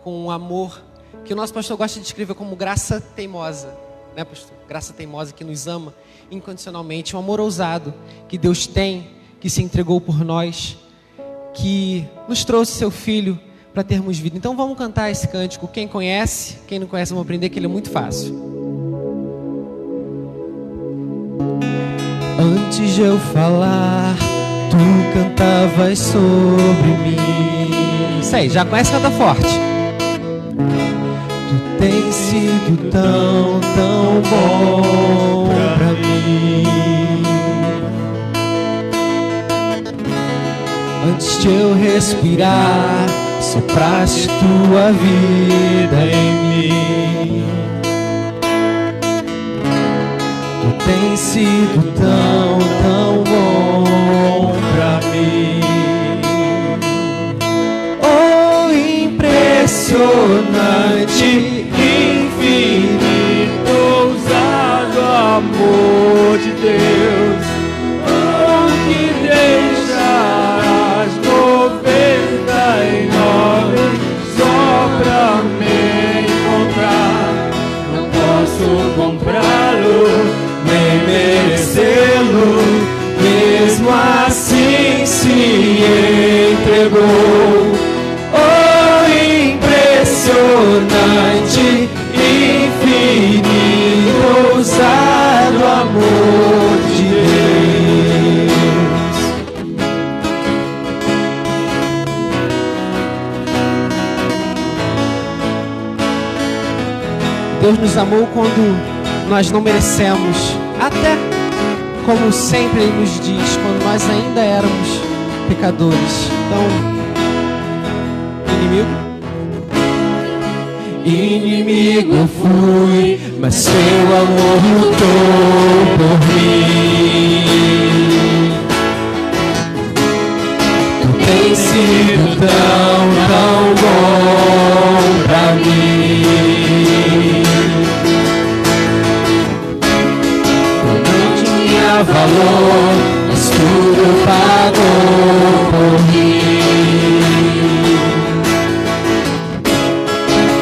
com um amor que o nosso pastor gosta de descrever como graça teimosa, né, pastor? Graça teimosa que nos ama incondicionalmente, um amor ousado que Deus tem, que se entregou por nós, que nos trouxe seu Filho para termos vida. Então vamos cantar esse cântico. Quem conhece, quem não conhece, vamos aprender que ele é muito fácil. Antes de eu falar, tu cantavas sobre mim. Isso aí, já conhece, canta forte. Tu tens sido tão, tão bom pra mim. Antes de eu respirar, sopraste tua vida em mim. Tu tens sido tão, tão bom pra mim. Oh, impressionante, infinito, ousado amor de Deus. Oh, que deixa as 99 só pra me encontrar. Não posso comprá-lo, nem merecê-lo, mesmo assim se entregou. Oh, impressionante, infinito, ousado amor de Deus. Deus nos amou quando nós não merecemos, até como sempre Ele nos diz, quando nós ainda éramos pecadores. Então, inimigo fui, mas seu amor lutou por mim. Tu tens sido tão, tão bom pra mim. Valor, mas tudo pagou por mim.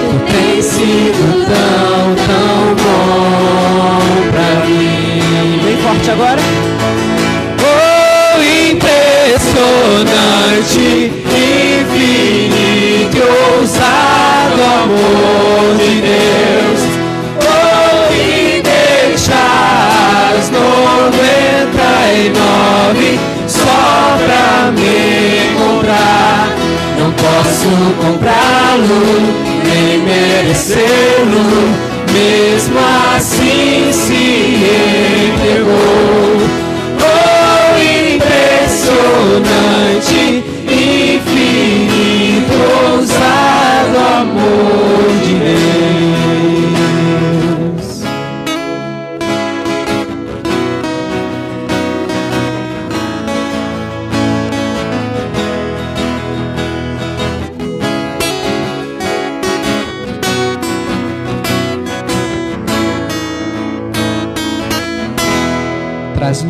Tu tens sido tão, tão bom pra mim. Bem forte agora. Oh, impressionante, infinito, ousado amor de Deus. Oh, e deixa as 99 só pra me comprar. Não posso comprá-lo, nem merecê-lo, mesmo assim se entregou. Oh, impressionante, infinito, ousado amor de Deus. Traz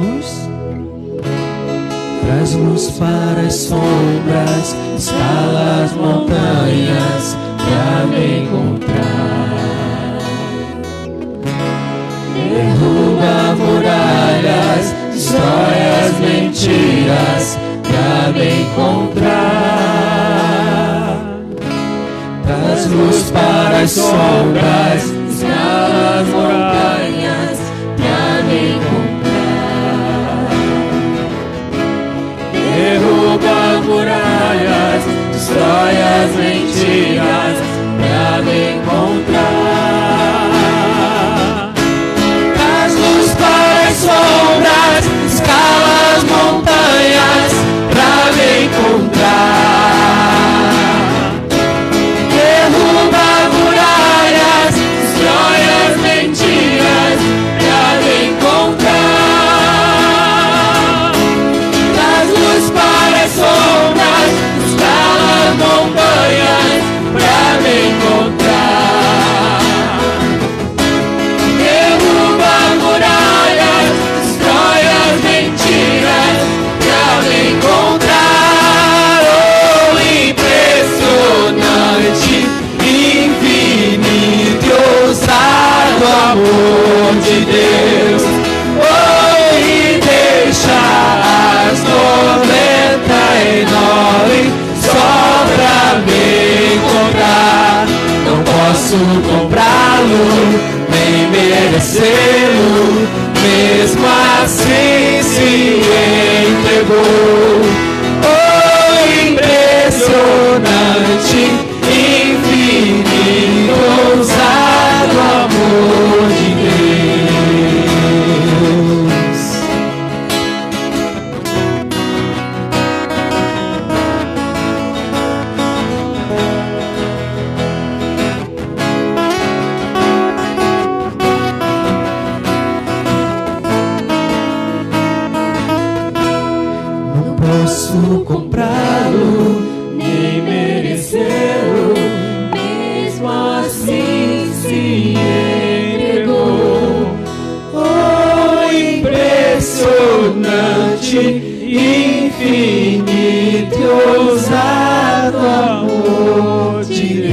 luz para as sombras, escala as montanhas pra me encontrar. Derruba muralhas, destrói as mentiras pra me encontrar. Traz luz para as sombras, escala as montanhas pra me encontrar. Derruba muralhas, destrói as mentiras pra me encontrar. Traz luz para as sombras, escala as montanhas pra me encontrar. Derruba muralhas, destrói as mentiras pra me encontrar. Traz luz para as sombras, escala as montanhas comprá-lo, nem merecê-lo, mesmo assim se entregou. Oh, impressionante, infinito, ousado amor de Deus. Não posso comprá-lo, nem merecê-lo, mesmo assim se entregou. Oh, impressionante, infinito, ousado amor de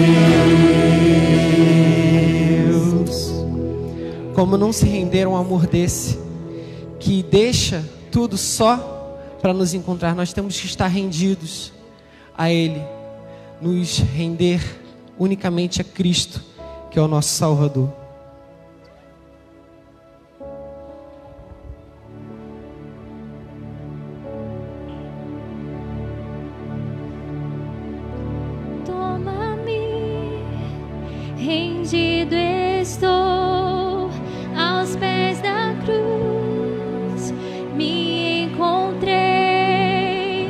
Deus. Como não se render a um amor desse, que deixa tudo só para nos encontrar? Nós temos que estar rendidos a Ele, nos render unicamente a Cristo, que é o nosso Salvador. Toma-me, rendido estou aos pés da cruz, me encontrei,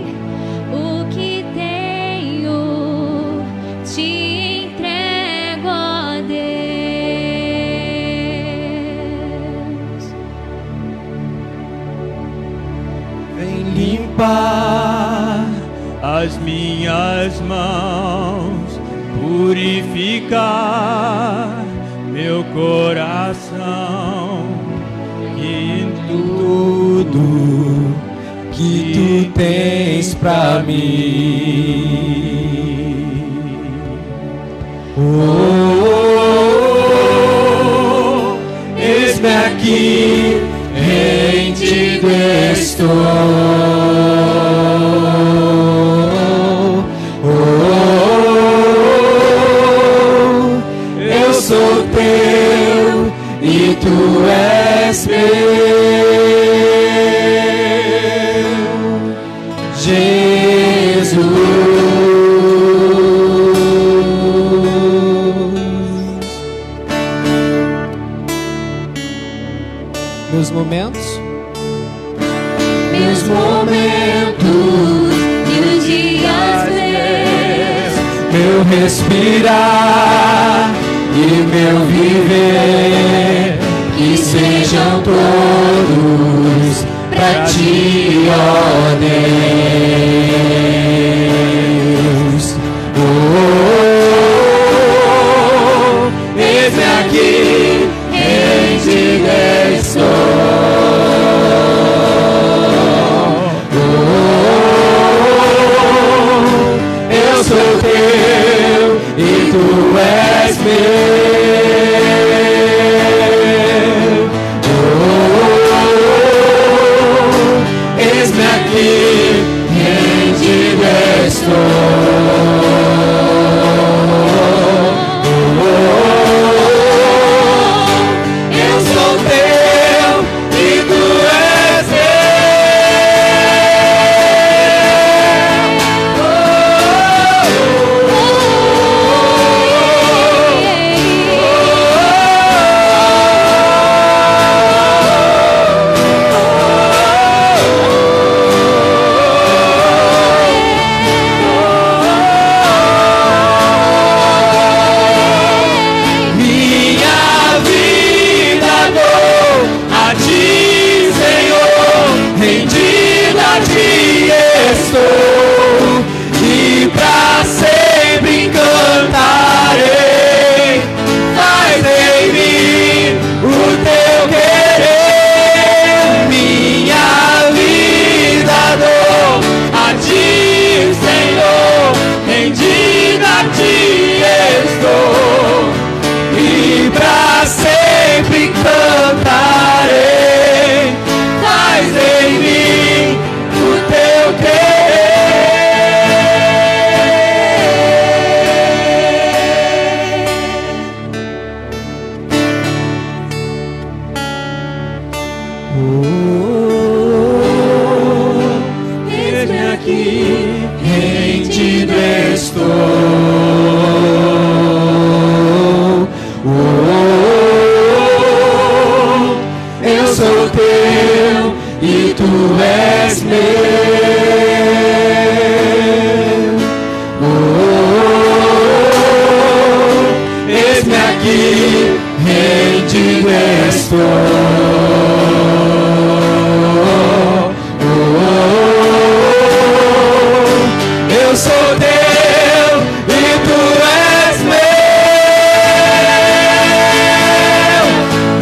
o que tenho te entrego, ó Deus. Vem limpar as minhas mãos, purificar meu coração, e em tudo que tu tens pra mim. Oh, eis-me aqui, rendido estou. Eu sou teu e tu és meu, Jesus. Meus momentos E os dias meus, meu respirar e meu viver, que sejam todos pra ti, ó Deus. Oh, eis-me aqui, rendido estou. Eu sou teu e tu és meu. Oh, eis-me aqui, rendido estou. Eu sou teu e tu és meu. rendido estou. Eu sou teu e tu és meu. Eis-me aqui, rendido estou. Eu sou teu e tu és meu.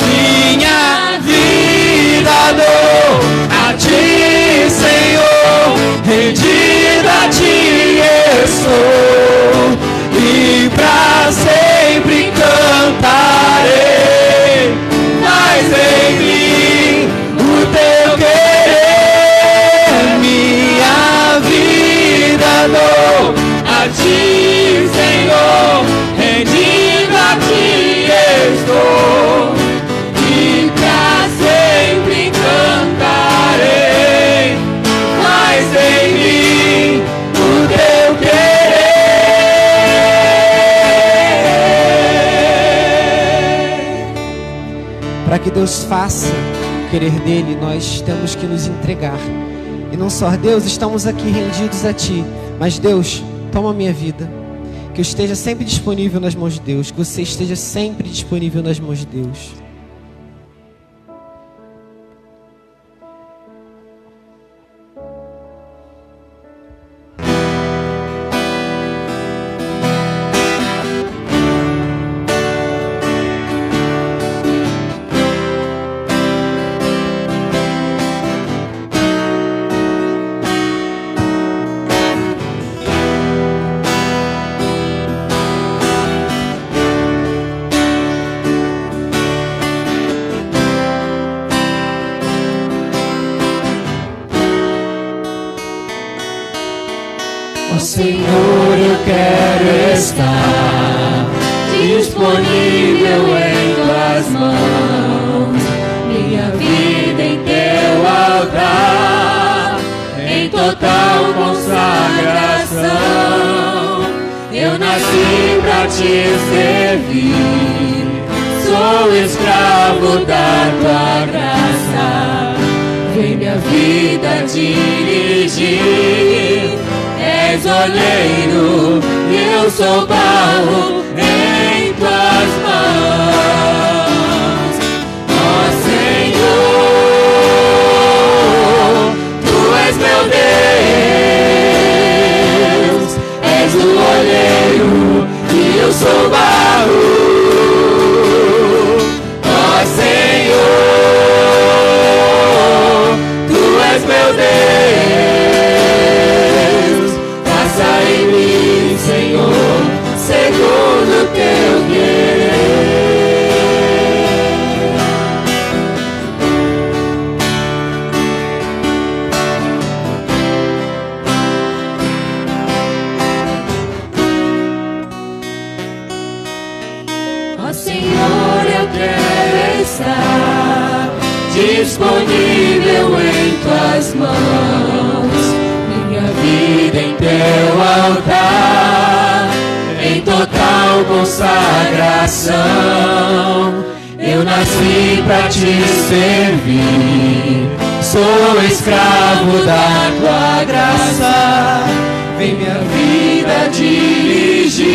Minha vida dou a ti, Senhor, rendida a ti estou, e pra sempre cantarei. Faz em mim o teu querer. Minha vida dou a ti, Senhor, rendido a ti estou, e pra sempre cantarei. Faz em mim o teu querer. Para que Deus faça o querer dele, nós temos que nos entregar. E não só, Deus, estamos aqui rendidos a ti, mas Deus, toma a minha vida. Que eu esteja sempre disponível nas mãos de Deus, que você esteja sempre disponível nas mãos de Deus. Senhor, eu quero estar disponível em tuas mãos, minha vida em teu altar, em total consagração. Eu nasci pra te servir, sou escravo da tua graça. Vem minha vida dirigir. És oleiro e eu sou barro em tuas mãos. Ó Senhor, tu és meu Deus, és o oleiro e eu sou barro. Ó Senhor, tu és meu Deus. Em mim, Senhor, segundo teu querer. Ó Senhor, eu quero estar disponível em tuas mãos, vida em teu altar, em total consagração. Eu nasci pra te servir, sou escravo da tua graça. Vem minha vida dirigir.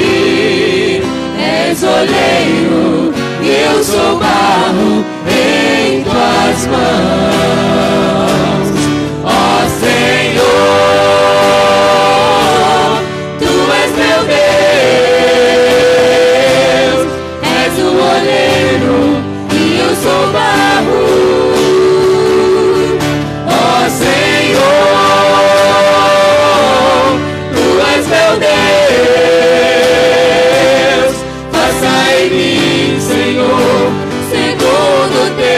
És oleiro e eu sou barro em tuas mãos. Ó Senhor, tu és meu Deus, és o oleiro e eu sou barro. Ó Senhor, tu és meu Deus, faça em mim, Senhor, segundo teu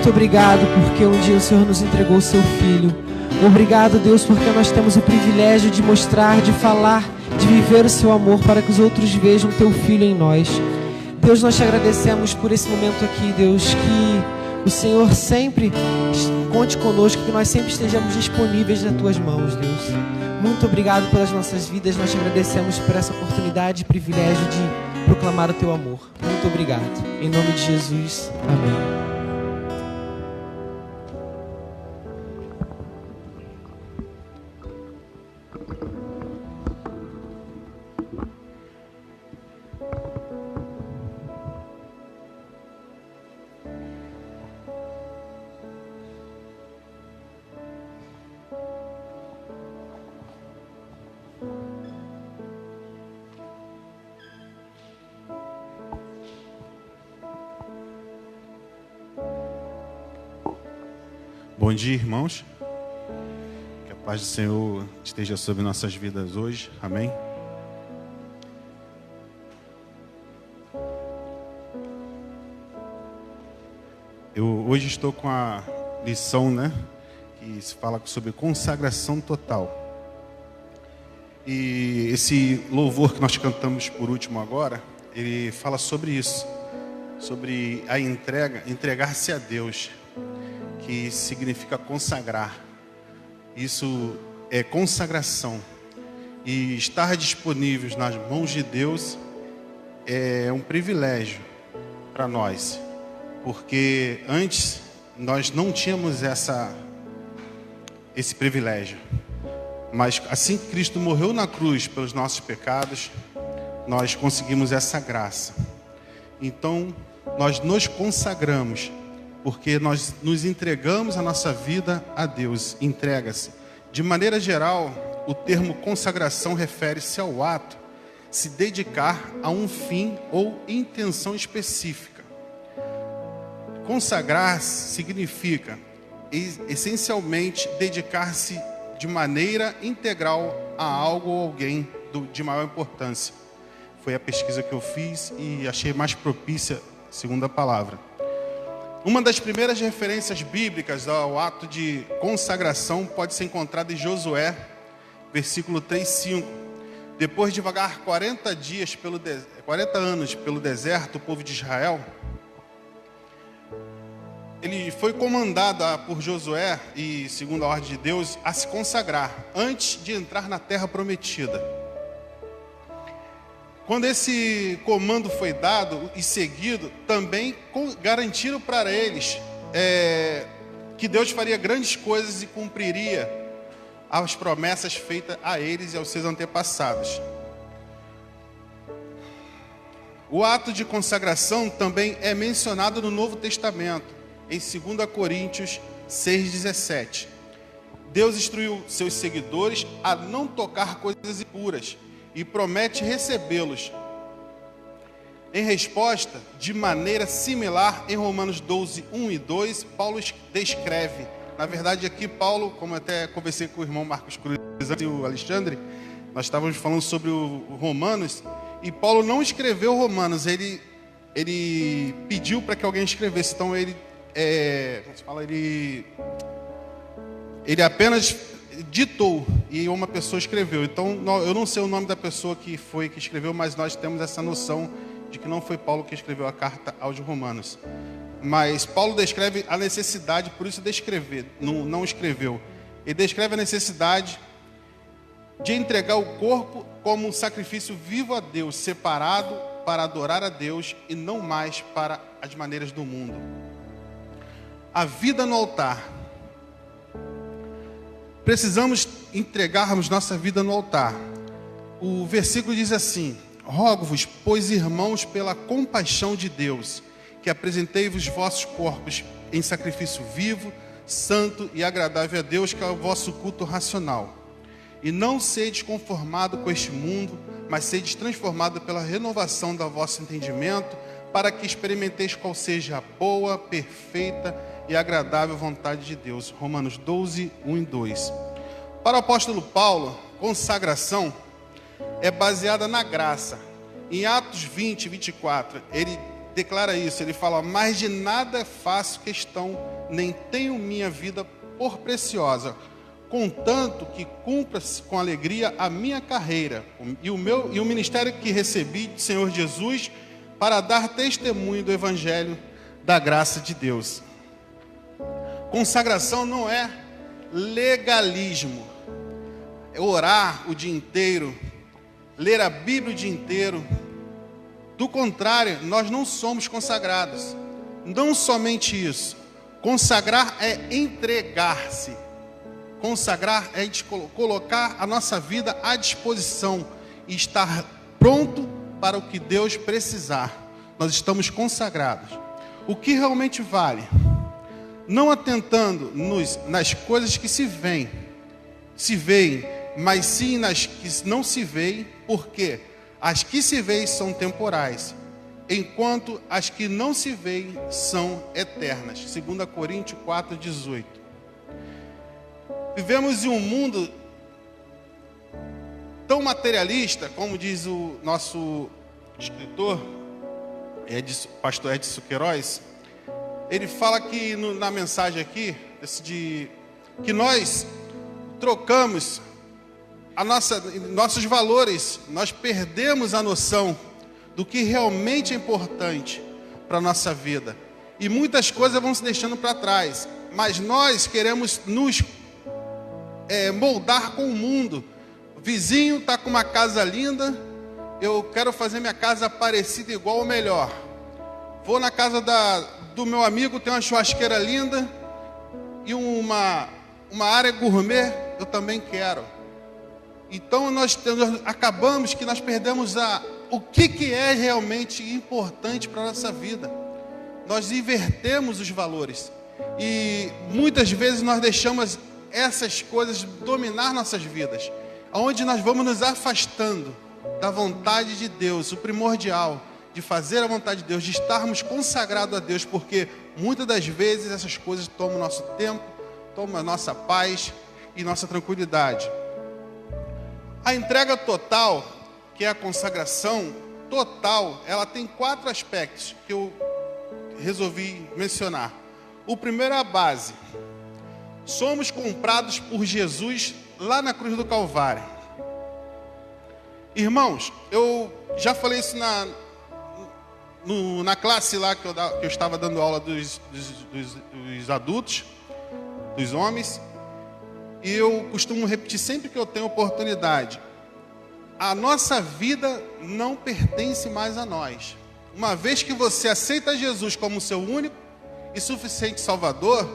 Muito obrigado porque um dia o Senhor nos entregou o seu Filho. Obrigado, Deus, porque nós temos o privilégio de mostrar, de falar, de viver o seu amor para que os outros vejam teu Filho em nós. Deus, nós te agradecemos por esse momento aqui, Deus, que o Senhor sempre conte conosco, que nós sempre estejamos disponíveis nas tuas mãos, Deus. Muito obrigado pelas nossas vidas, nós te agradecemos por essa oportunidade e privilégio de proclamar o teu amor. Muito obrigado. Em nome de Jesus, amém. Bom dia, irmãos. Que a paz do Senhor esteja sobre nossas vidas hoje. Amém. Eu hoje estou com a lição, que se fala sobre consagração total. E esse louvor que nós cantamos por último agora, ele fala sobre isso, sobre a entregar-se a Deus, que significa consagrar. Isso é consagração. E estar disponíveis nas mãos de Deus é um privilégio para nós, porque antes nós não tínhamos esse privilégio. Mas assim que Cristo morreu na cruz pelos nossos pecados, nós conseguimos essa graça. Então nós nos consagramos, porque nós nos entregamos a nossa vida a Deus. Entrega-se. De maneira geral, o termo consagração refere-se ao ato se dedicar a um fim ou intenção específica. Consagrar-se significa essencialmente dedicar-se de maneira integral a algo ou alguém de maior importância. Foi a pesquisa que eu fiz e achei mais propícia, segundo a palavra. Uma das primeiras referências bíblicas ao ato de consagração pode ser encontrada em Josué, versículo 3:5. Depois de vagar 40 anos pelo deserto, o povo de Israel, ele foi comandado por Josué, e segundo a ordem de Deus, a se consagrar antes de entrar na terra prometida. Quando esse comando foi dado e seguido, também garantiram para eles que Deus faria grandes coisas e cumpriria as promessas feitas a eles e aos seus antepassados. O ato de consagração também é mencionado no Novo Testamento, em 2 Coríntios 6,17. Deus instruiu seus seguidores a não tocar coisas impuras e promete recebê-los. Em resposta, de maneira similar, em Romanos 12:1 e 2, Paulo descreve. Na verdade, aqui Paulo, como eu até conversei com o irmão Marcos Cruz e o Alexandre, nós estávamos falando sobre o Romanos, e Paulo não escreveu Romanos, ele pediu para que alguém escrevesse. Então ele apenas ditou e uma pessoa escreveu. Então eu não sei o nome da pessoa que escreveu, mas nós temos essa noção de que não foi Paulo que escreveu a carta aos Romanos. Mas Paulo descreve a necessidade, por isso descrever, não escreveu. Ele descreve a necessidade de entregar o corpo como um sacrifício vivo a Deus, separado para adorar a Deus e não mais para as maneiras do mundo. A vida no altar. Precisamos entregarmos nossa vida no altar. O versículo diz assim: rogo-vos, pois, irmãos, pela compaixão de Deus, que apresentei-vos vossos corpos em sacrifício vivo, santo e agradável a Deus, que é o vosso culto racional. E não sedes conformado com este mundo, mas sedes transformado pela renovação do vosso entendimento, para que experimenteis qual seja a boa, perfeita e agradável vontade de Deus. Romanos 12:1 e 2. Para o apóstolo Paulo, consagração é baseada na graça. Em Atos 20:24, ele declara isso, ele fala: mas de nada faço questão, nem tenho minha vida por preciosa, contanto que cumpra-se com alegria a minha carreira e o ministério que recebi do Senhor Jesus, para dar testemunho do Evangelho da graça de Deus. Consagração não é legalismo, é orar o dia inteiro, ler a Bíblia o dia inteiro. Do contrário, nós não somos consagrados. Não somente isso, consagrar é entregar-se. Consagrar é colocar a nossa vida à disposição e estar pronto para o que Deus precisar. Nós estamos consagrados. O que realmente vale? Não atentando nas coisas que se veem, mas sim nas que não se veem, porque as que se veem são temporais, enquanto as que não se veem são eternas. 2 Coríntios 4:18. Vivemos em um mundo tão materialista, como diz o nosso escritor, pastor Edson Queiroz. Ele fala que na mensagem aqui, que nós trocamos nossos valores, nós perdemos a noção do que realmente é importante para a nossa vida. E muitas coisas vão se deixando para trás, mas nós queremos nos moldar com o mundo. O vizinho está com uma casa linda, eu quero fazer minha casa parecida igual ou melhor. Vou na casa do meu amigo, tem uma churrasqueira linda e uma área gourmet, eu também quero. Então nós acabamos que nós perdemos o que é realmente importante para a nossa vida. Nós invertemos os valores e muitas vezes nós deixamos essas coisas dominar nossas vidas, onde nós vamos nos afastando da vontade de Deus, o primordial, de fazer a vontade de Deus, de estarmos consagrados a Deus, porque muitas das vezes essas coisas tomam nosso tempo, tomam a nossa paz e nossa tranquilidade. A entrega total, que é a consagração total, ela tem 4 aspectos que eu resolvi mencionar. O primeiro é a base. Somos comprados por Jesus lá na cruz do Calvário. Irmãos, eu já falei isso na classe lá que eu estava dando aula dos adultos, dos homens, e eu costumo repetir sempre que eu tenho oportunidade: a nossa vida não pertence mais a nós. Uma vez que você aceita Jesus como seu único e suficiente Salvador,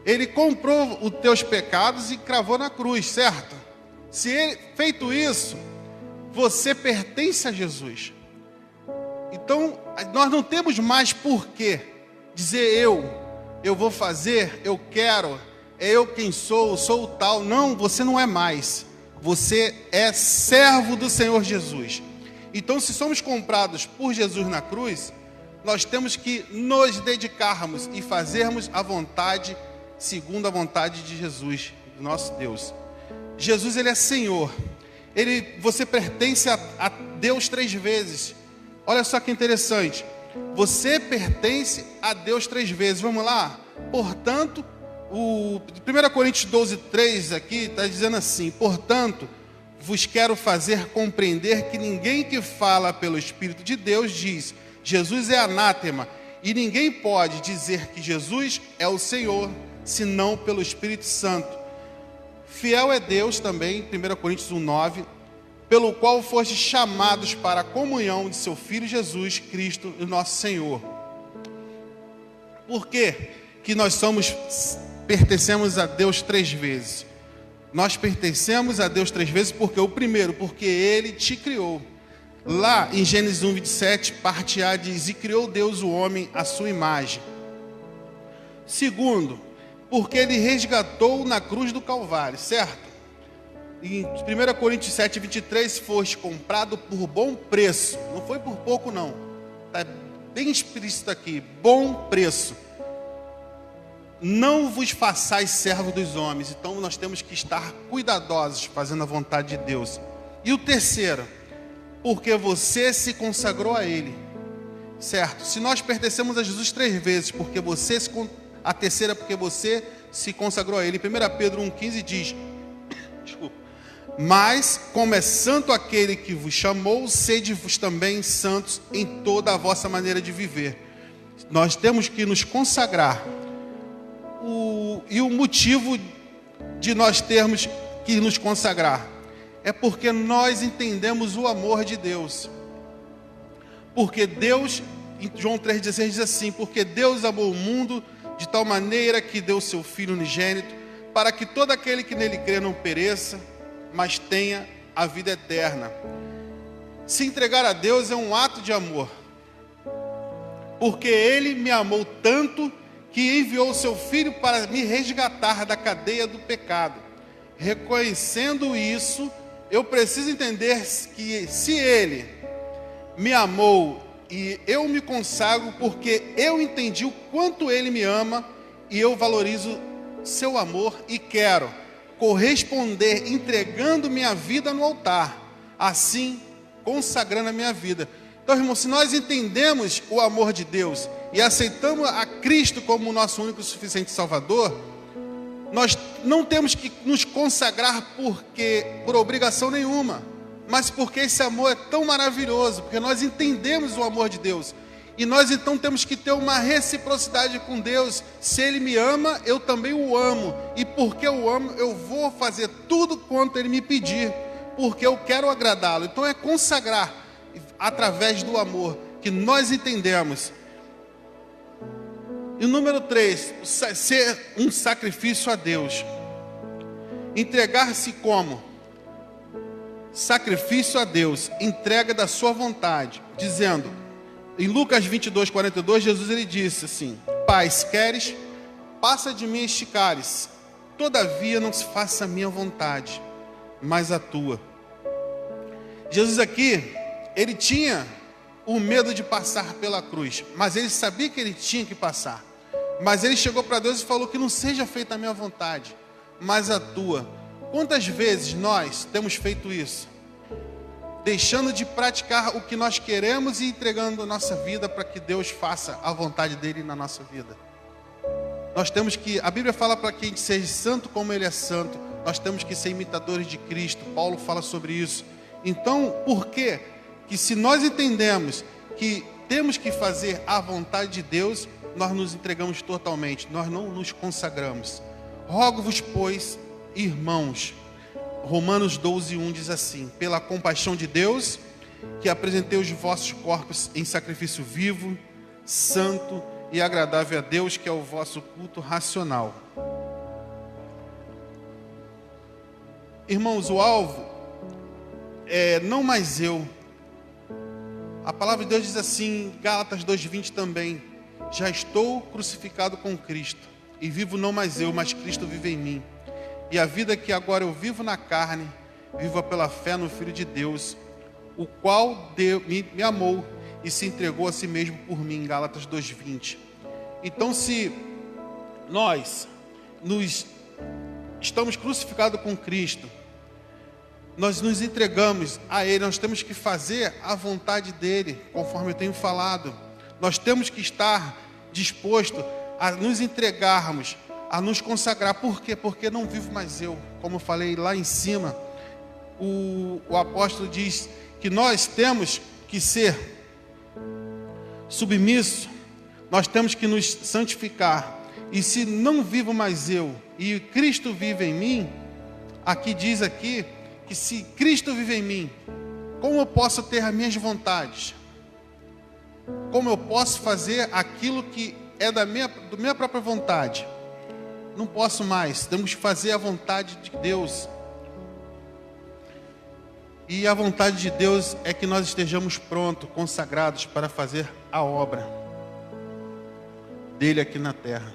Ele comprou os teus pecados e cravou na cruz, certo? Se ele, feito isso, você pertence a Jesus. Então, nós não temos mais por que dizer eu vou fazer, eu quero, é eu quem sou o tal. Não, você não é mais. Você é servo do Senhor Jesus. Então, se somos comprados por Jesus na cruz, nós temos que nos dedicarmos e fazermos a vontade, segundo a vontade de Jesus, do nosso Deus. Jesus, Ele é Senhor. Você pertence a Deus 3 vezes. Olha só que interessante. Você pertence a Deus 3 vezes. Vamos lá? Portanto, 1 Coríntios 12:3 aqui está dizendo assim: portanto, vos quero fazer compreender que ninguém que fala pelo Espírito de Deus diz Jesus é anátema, e ninguém pode dizer que Jesus é o Senhor, senão pelo Espírito Santo. Fiel é Deus também, 1 Coríntios 1:9, pelo qual fostes chamados para a comunhão de seu Filho Jesus Cristo, o nosso Senhor. Por quê que nós pertencemos a Deus 3 vezes? Nós pertencemos a Deus 3 vezes porque porque Ele te criou. Lá em Gênesis 1:27, parte A diz: e criou Deus o homem à sua imagem. Segundo, porque Ele resgatou na cruz do Calvário, certo? Em 1 Coríntios 7:23, foste comprado por bom preço. Não foi por pouco não. Está bem explícito aqui, bom preço. Não vos façais servo dos homens. Então nós temos que estar cuidadosos, fazendo a vontade de Deus. E o terceiro, porque você se consagrou a Ele. certo? Se nós pertencemos a Jesus 3 vezes, porque você a terceira porque você se consagrou a Ele. 1 Pedro 1,15 diz: desculpa. Mas, como é santo aquele que vos chamou, sede-vos também santos em toda a vossa maneira de viver. Nós temos que nos consagrar. E o motivo de nós termos que nos consagrar é porque nós entendemos o amor de Deus. Porque Deus, em João 3,16 diz assim: porque Deus amou o mundo de tal maneira que deu seu Filho unigênito, para que todo aquele que nele crê não pereça, mas tenha a vida eterna. Se entregar a Deus é um ato de amor, porque Ele me amou tanto que enviou o seu Filho para me resgatar da cadeia do pecado. Reconhecendo isso, eu preciso entender que se Ele me amou e eu me consagro porque eu entendi o quanto Ele me ama e eu valorizo seu amor e quero corresponder entregando minha vida no altar, assim consagrando a minha vida. Então, irmão, se nós entendemos o amor de Deus e aceitamos a Cristo como o nosso único e suficiente Salvador, nós não temos que nos consagrar por obrigação nenhuma, mas porque esse amor é tão maravilhoso, porque nós entendemos o amor de Deus. E nós então temos que ter uma reciprocidade com Deus. Se Ele me ama, eu também o amo. E porque eu amo, eu vou fazer tudo quanto Ele me pedir, porque eu quero agradá-lo. Então é consagrar através do amor que nós entendemos. E o número 3, ser um sacrifício a Deus. Entregar-se como? Sacrifício a Deus, entrega da sua vontade, dizendo, em Lucas 22:42, Jesus ele disse assim: Pai, se queres, passa de mim este cálice, todavia não se faça a minha vontade, mas a tua. Jesus aqui, ele tinha o medo de passar pela cruz, mas ele sabia que ele tinha que passar. Mas ele chegou para Deus e falou que não seja feita a minha vontade, mas a tua. Quantas vezes nós temos feito isso? Deixando de praticar o que nós queremos e entregando a nossa vida para que Deus faça a vontade dele na nossa vida. Nós temos que, a Bíblia fala para que a gente seja santo como ele é santo. Nós temos que ser imitadores de Cristo. Paulo fala sobre isso. Então, por quê? Que se nós entendemos que temos que fazer a vontade de Deus, nós nos entregamos totalmente, nós não nos consagramos. Rogo-vos, pois, irmãos, Romanos 12:1 diz assim: pela compaixão de Deus, que apresentei os vossos corpos em sacrifício vivo, santo e agradável a Deus, que é o vosso culto racional. Irmãos, o alvo é não mais eu. A palavra de Deus diz assim, Gálatas 2:20 também: já estou crucificado com Cristo, e vivo não mais eu, mas Cristo vive em mim. E a vida que agora eu vivo na carne, vivo pela fé no Filho de Deus, o qual me amou e se entregou a si mesmo por mim. Gálatas 2:20. Então, se nós estamos crucificados com Cristo, nós nos entregamos a Ele, nós temos que fazer a vontade dEle, conforme eu tenho falado. Nós temos que estar disposto a nos entregarmos, a nos consagrar. Por quê? Porque não vivo mais eu. Como eu falei lá em cima, o apóstolo diz que nós temos que ser submissos, nós temos que nos santificar. E se não vivo mais eu, e Cristo vive em mim, aqui diz aqui, que se Cristo vive em mim, como eu posso ter as minhas vontades? Como eu posso fazer aquilo que é da minha própria vontade? Não posso mais. Temos que fazer a vontade de Deus. E a vontade de Deus é que nós estejamos prontos, consagrados para fazer a obra dele aqui na terra.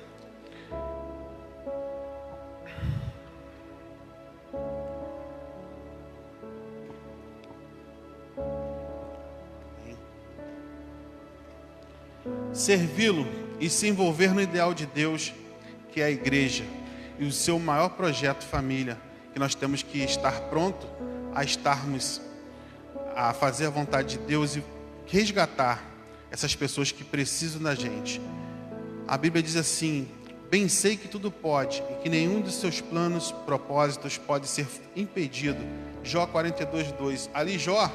Servi-lo e se envolver no ideal de Deus, que é a igreja, e o seu maior projeto, família, que nós temos que estar pronto a fazer a vontade de Deus e resgatar essas pessoas que precisam da gente. A Bíblia diz assim: bem sei que tudo pode e que nenhum dos seus planos, propósitos pode ser impedido. Jó 42:2. Ali Jó,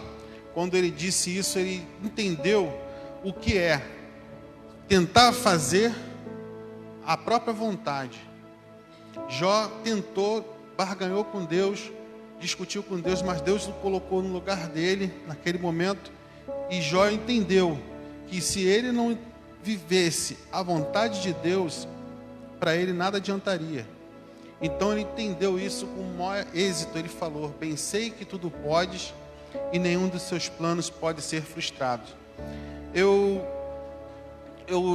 quando ele disse isso, ele entendeu o que é tentar fazer a própria vontade. Jó tentou, barganhou com Deus, discutiu com Deus, mas Deus o colocou no lugar dele naquele momento, e Jó entendeu que se ele não vivesse a vontade de Deus, para ele nada adiantaria. Então ele entendeu isso com o maior êxito. Ele falou: bem sei que tudo podes e nenhum dos seus planos pode ser frustrado. Eu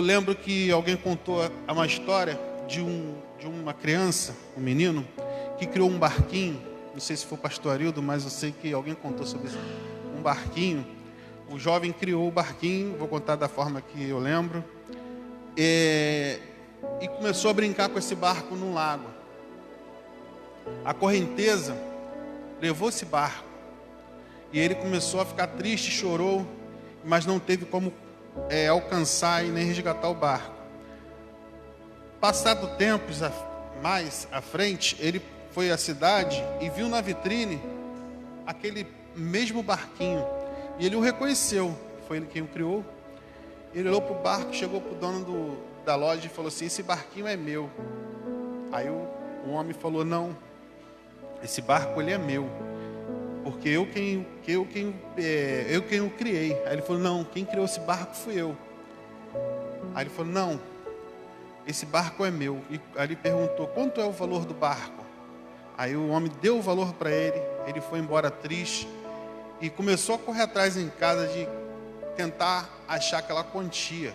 lembro que alguém contou uma história de uma criança, um menino, que criou um barquinho. Não sei se foi o pastor Arildo, mas eu sei que alguém contou sobre isso. Um barquinho. O jovem criou o barquinho, vou contar da forma que eu lembro, e começou a brincar com esse barco num lago. A correnteza levou esse barco, e ele começou a ficar triste, chorou, mas não teve como alcançar e nem resgatar o barco. Passado tempos mais à frente, ele foi à cidade e viu na vitrine aquele mesmo barquinho. E ele o reconheceu, foi ele quem o criou. Ele olhou para o barco, chegou para o dono da loja e falou assim: esse barquinho é meu. Aí o homem falou: não, esse barco ele é meu, porque eu quem o criei. Aí ele falou: não, quem criou esse barco fui eu. Aí ele falou: não, esse barco é meu. E aí ele perguntou: quanto é o valor do barco? Aí o homem deu o valor para ele. Ele foi embora triste e começou a correr atrás em casa de tentar achar aquela quantia.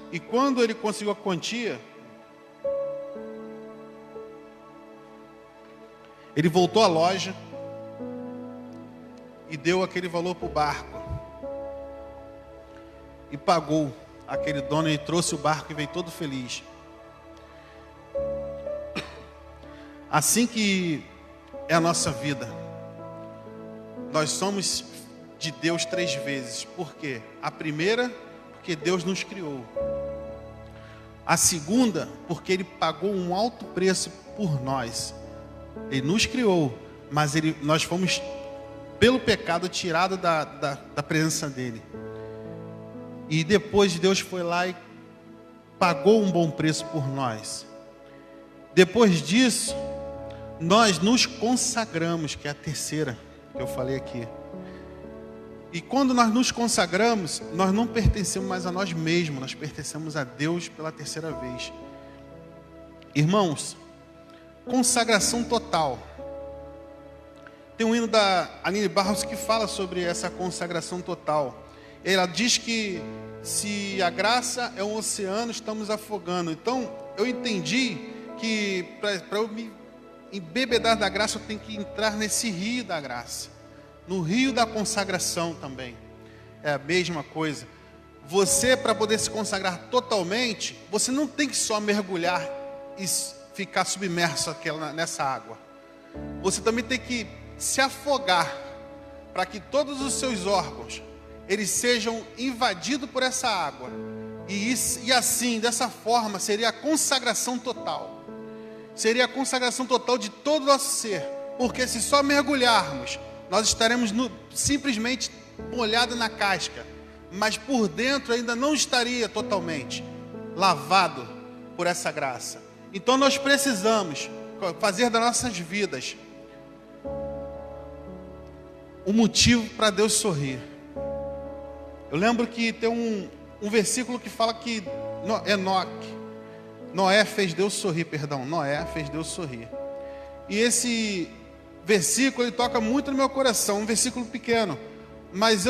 E quando ele conseguiu a quantia, ele voltou à loja e deu aquele valor para o barco. E pagou aquele dono e trouxe o barco e veio todo feliz. Assim que é a nossa vida. Nós somos de Deus 3 vezes. Por quê? A primeira, porque Deus nos criou. A segunda, porque Ele pagou um alto preço por nós. Ele nos criou, mas nós fomos, pelo pecado, tirados da presença dEle. E depois Deus foi lá e pagou um bom preço por nós. Depois disso, nós nos consagramos, que é a terceira que eu falei aqui. E quando nós nos consagramos, nós não pertencemos mais a nós mesmos, nós pertencemos a Deus pela terceira vez. Irmãos, consagração total. Tem um hino da Aline Barros que fala sobre essa consagração total. Ela diz que se a graça é um oceano, estamos afogando. Então, eu entendi que para eu me embebedar da graça, eu tenho que entrar nesse rio da graça, no rio da consagração também. É a mesma coisa. Você, para poder se consagrar totalmente, você não tem que só mergulhar e ficar submerso nessa água. Você também tem que se afogar, para que todos os seus órgãos eles sejam invadidos por essa água. E assim, dessa forma, seria a consagração total. Seria a consagração total de todo o nosso ser. Porque se só mergulharmos, nós estaremos simplesmente molhados na casca. Mas por dentro ainda não estaria totalmente lavado por essa graça. Então nós precisamos fazer das nossas vidas um motivo para Deus sorrir. Eu lembro que tem um versículo que fala que Noé fez Deus sorrir. Noé fez Deus sorrir. E esse versículo, ele toca muito no meu coração. Um versículo pequeno. Mas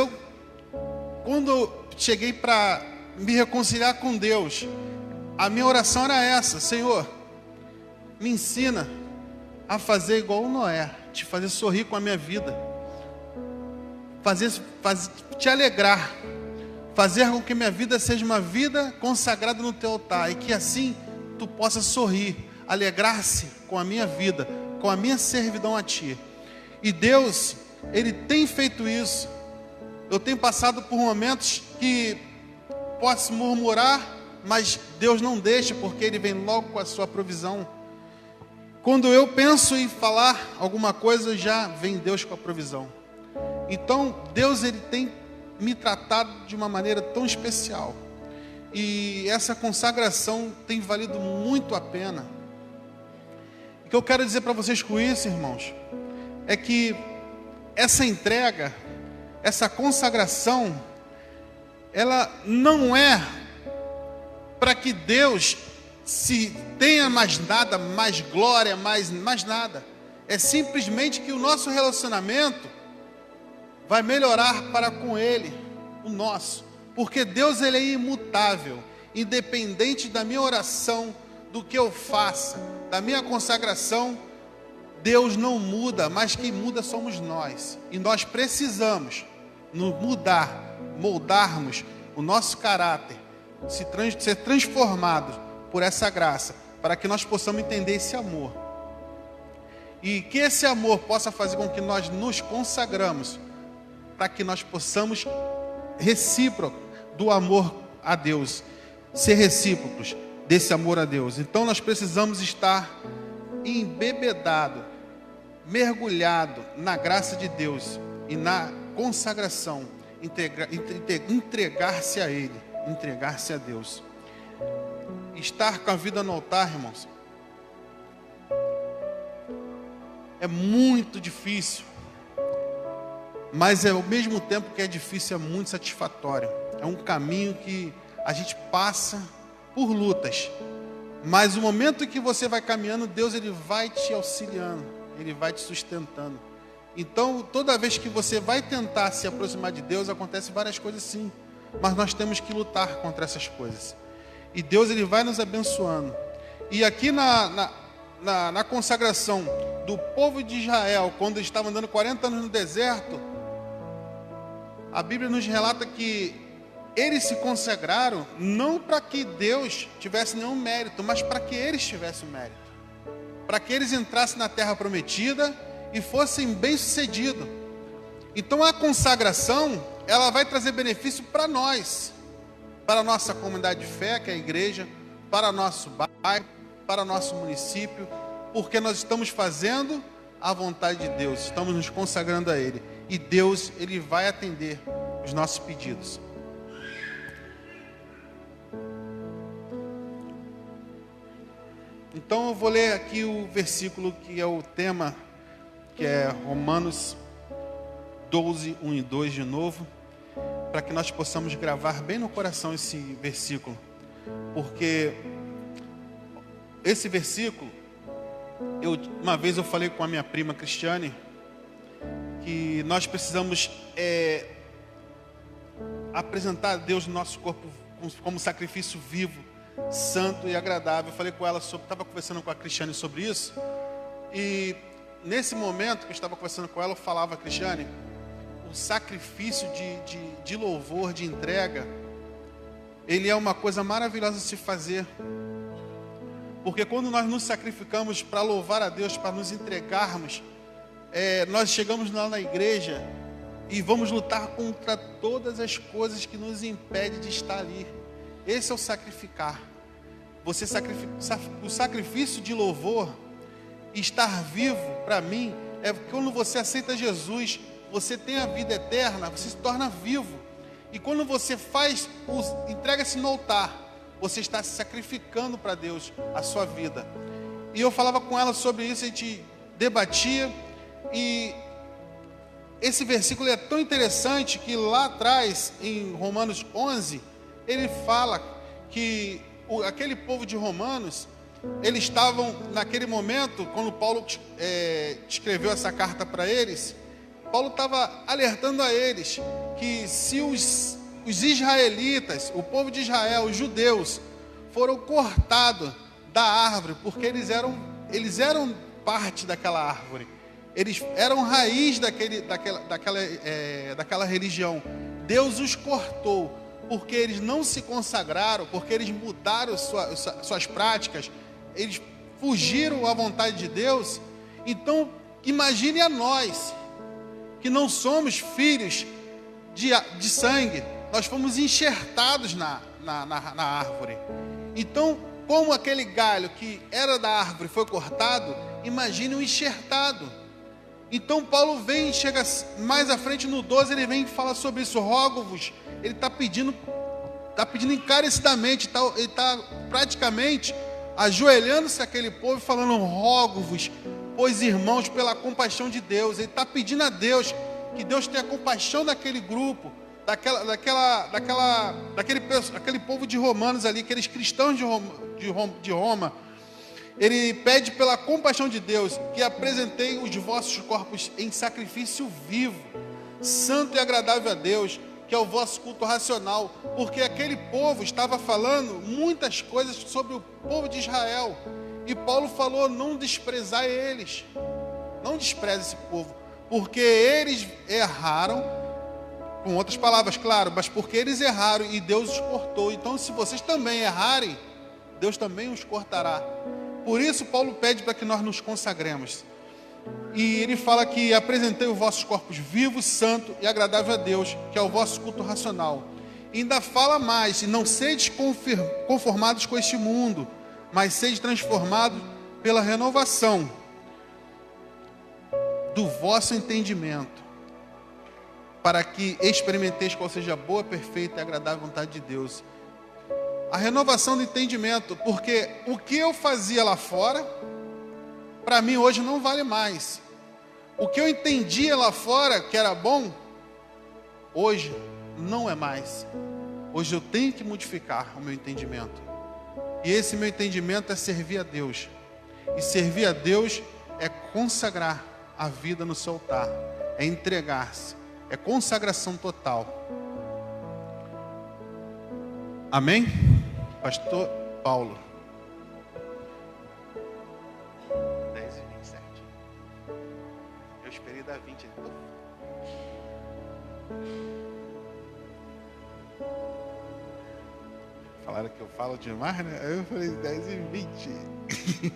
quando eu cheguei para me reconciliar com Deus, a minha oração era essa: Senhor, me ensina a fazer igual o Noé, te fazer sorrir com a minha vida, te alegrar, fazer com que minha vida seja uma vida consagrada no teu altar, e que assim tu possa sorrir, alegrar-se com a minha vida, com a minha servidão a ti. E Deus, Ele tem feito isso. Eu tenho passado por momentos que posso murmurar, mas Deus não deixa, porque Ele vem logo com a sua provisão. Quando eu penso em falar alguma coisa, já vem Deus com a provisão. Então, Deus, Ele tem me tratado de uma maneira tão especial. E essa consagração tem valido muito a pena. O que eu quero dizer para vocês com isso, irmãos, é que essa entrega, essa consagração, ela não é para que Deus se tenha mais nada, mais glória, mais nada. É simplesmente que o nosso relacionamento vai melhorar para com Ele, o nosso. Porque Deus, Ele é imutável, independente da minha oração, do que eu faça, da minha consagração. Deus não muda, mas quem muda somos nós. E nós precisamos nos mudar, moldarmos o nosso caráter, ser transformados por essa graça, para que nós possamos entender esse amor. E que esse amor possa fazer com que nós nos consagramos, para que nós possamos recíproco do amor a Deus, ser recíprocos desse amor a Deus. Então nós precisamos estar embebedado, mergulhado na graça de Deus e na consagração, entregar-se a Ele, entregar-se a Deus. Estar com a vida no altar, irmãos, é muito difícil, mas ao mesmo tempo que é difícil, é muito satisfatório. É um caminho que a gente passa por lutas, mas o momento que você vai caminhando, Deus, Ele vai te auxiliando, Ele vai te sustentando. Então, toda vez que você vai tentar se aproximar de Deus, acontece várias coisas sim, mas nós temos que lutar contra essas coisas. E Deus, Ele vai nos abençoando. E aqui na consagração do povo de Israel, quando eles estavam andando 40 anos no deserto, a Bíblia nos relata que eles se consagraram não para que Deus tivesse nenhum mérito, mas para que eles tivessem mérito, para que eles entrassem na terra prometida e fossem bem-sucedidos. Então a consagração, ela vai trazer benefício para nós, para a nossa comunidade de fé, que é a igreja, para nosso bairro, para nosso município, porque nós estamos fazendo a vontade de Deus, estamos nos consagrando a Ele, e Deus, Ele vai atender os nossos pedidos. Então eu vou ler aqui o versículo que é o tema, que é Romanos 12, 1 e 2 de novo, para que nós possamos gravar bem no coração esse versículo, porque esse versículo, uma vez eu falei com a minha prima Cristiane, que nós precisamos apresentar a Deus no nosso corpo como sacrifício vivo, santo e agradável. Eu falei com ela estava conversando com a Cristiane sobre isso, e nesse momento que eu estava conversando com ela, eu falava: Cristiane, o sacrifício de louvor, de entrega, ele é uma coisa maravilhosa de se fazer, porque quando nós nos sacrificamos para louvar a Deus, para nos entregarmos, nós chegamos lá na igreja e vamos lutar contra todas as coisas que nos impedem de estar ali. Esse é o sacrificar. O sacrifício de louvor, estar vivo, para mim, é quando você aceita Jesus, você tem a vida eterna, você se torna vivo. E quando você entrega-se no altar, você está se sacrificando para Deus a sua vida. E eu falava com ela sobre isso, a gente debatia, e esse versículo é tão interessante que lá atrás, em Romanos 11, ele fala que aquele povo de Romanos, eles estavam, naquele momento, quando Paulo escreveu essa carta para eles, Paulo estava alertando a eles que se os israelitas, o povo de Israel, os judeus, foram cortados da árvore, porque eles eram parte daquela árvore, eles eram raiz daquela religião. Deus os cortou, porque eles não se consagraram, porque eles mudaram suas práticas, eles fugiram à vontade de Deus. Então, imagine a nós, que não somos filhos de sangue, nós fomos enxertados na árvore. Então, como aquele galho que era da árvore foi cortado, imagine um enxertado. Então Paulo vem, chega mais à frente no 12, ele vem e fala sobre isso. Rogo-vos, ele está pedindo encarecidamente, ele está praticamente ajoelhando-se àquele povo e falando: rogo-vos, pois irmãos, pela compaixão de Deus. Ele está pedindo a Deus que Deus tenha compaixão daquele grupo, daquele povo de romanos ali, aqueles cristãos de Roma. Ele pede pela compaixão de Deus que apresentei os vossos corpos em sacrifício vivo, santo e agradável a Deus, que é o vosso culto racional, porque aquele povo estava falando muitas coisas sobre o povo de Israel, e Paulo falou: não desprezar eles, não despreze esse povo, porque eles erraram, com outras palavras, claro, mas porque eles erraram e Deus os cortou. Então, se vocês também errarem, Deus também os cortará. Por isso Paulo pede para que nós nos consagremos. E ele fala que apresentei os vossos corpos vivos, santo e agradável a Deus, que é o vosso culto racional. E ainda fala mais: e não sedes conformados com este mundo, mas sedes transformados pela renovação do vosso entendimento, para que experimenteis qual seja a boa, perfeita e agradável vontade de Deus. A renovação do entendimento, porque o que eu fazia lá fora, para mim hoje não vale mais. O que eu entendia lá fora que era bom, hoje não é mais. Hoje eu tenho que modificar o meu entendimento. E esse meu entendimento é servir a Deus. E servir a Deus é consagrar a vida no seu altar, é entregar-se, é consagração total. Amém? Pastor Paulo. 10:27. Eu esperei dar 20. Falaram que eu falo demais, né? Aí eu falei 10:20.